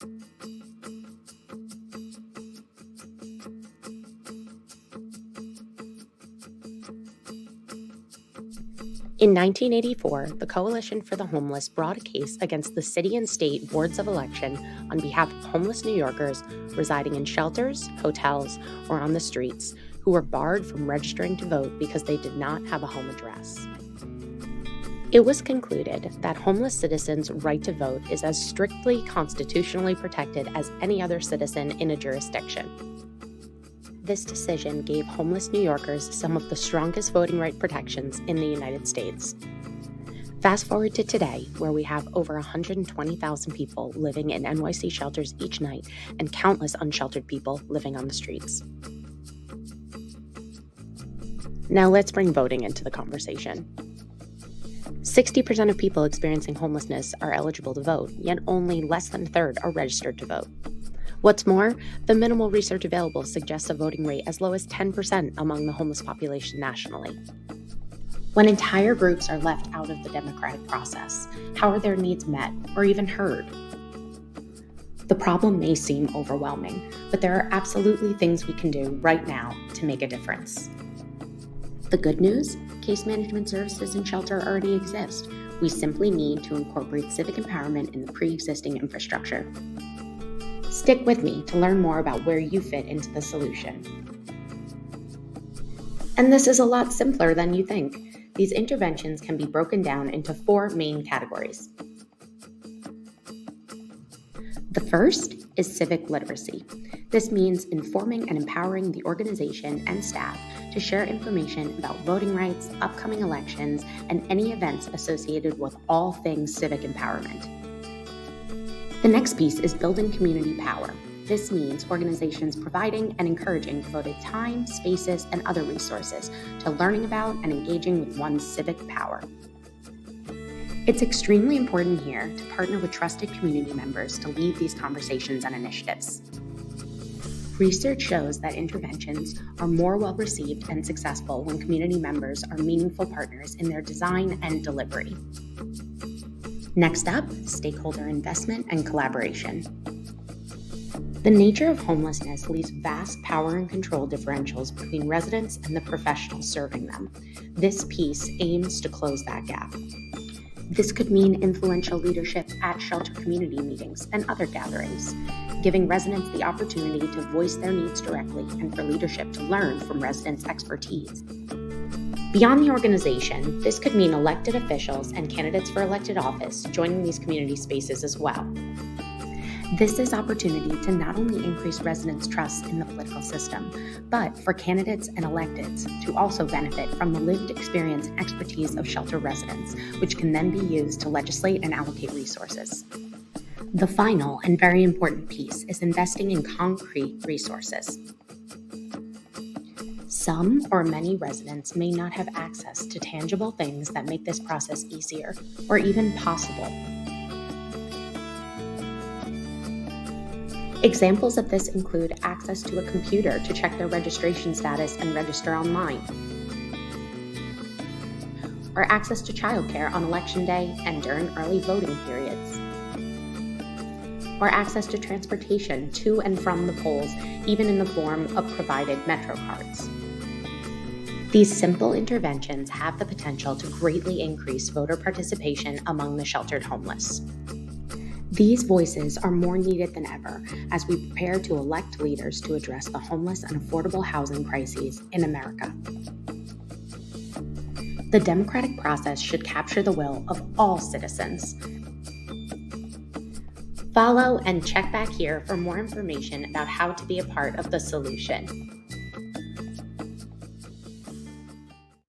In 1984, the Coalition for the Homeless brought a case against the city and state boards of election on behalf of homeless New Yorkers residing in shelters, hotels, or on the streets who were barred from registering to vote because they did not have a home address. It was concluded that homeless citizens' right to vote is as strictly constitutionally protected as any other citizen in a jurisdiction. This decision gave homeless New Yorkers some of the strongest voting right protections in the United States. Fast forward to today, where we have over 120,000 people living in NYC shelters each night and countless unsheltered people living on the streets. Now let's bring voting into the conversation. 60% of people experiencing homelessness are eligible to vote, yet only less than a third are registered to vote. What's more, the minimal research available suggests a voting rate as low as 10% among the homeless population nationally. When entire groups are left out of the democratic process, how are their needs met or even heard? The problem may seem overwhelming, but there are absolutely things we can do right now to make a difference. The good news? Case management services in shelter already exist. We simply need to incorporate civic empowerment in the pre-existing infrastructure. Stick with me to learn more about where you fit into the solution. And this is a lot simpler than you think. These interventions can be broken down into 4 main categories. The first is civic literacy. This means informing and empowering the organization and staff to share information about voting rights, upcoming elections, and any events associated with all things civic empowerment. The next piece is building community power. This means organizations providing and encouraging devoted time, spaces, and other resources to learning about and engaging with one's civic power. It's extremely important here to partner with trusted community members to lead these conversations and initiatives. Research shows that interventions are more well received and successful when community members are meaningful partners in their design and delivery. Next up, stakeholder investment and collaboration. The nature of homelessness leaves vast power and control differentials between residents and the professionals serving them. This piece aims to close that gap. This could mean influential leadership at shelter community meetings and other gatherings, giving residents the opportunity to voice their needs directly and for leadership to learn from residents' expertise. Beyond the organization, this could mean elected officials and candidates for elected office joining these community spaces as well. This is opportunity to not only increase residents' trust in the political system, but for candidates and electeds to also benefit from the lived experience and expertise of shelter residents, which can then be used to legislate and allocate resources. The final and very important piece is investing in concrete resources. Some or many residents may not have access to tangible things that make this process easier or even possible. Examples of this include access to a computer to check their registration status and register online, or access to childcare on election day and during early voting periods, or access to transportation to and from the polls, even in the form of provided Metro cards. These simple interventions have the potential to greatly increase voter participation among the sheltered homeless. These voices are more needed than ever as we prepare to elect leaders to address the homeless and affordable housing crises in America. The democratic process should capture the will of all citizens. Follow and check back here for more information about how to be a part of the solution.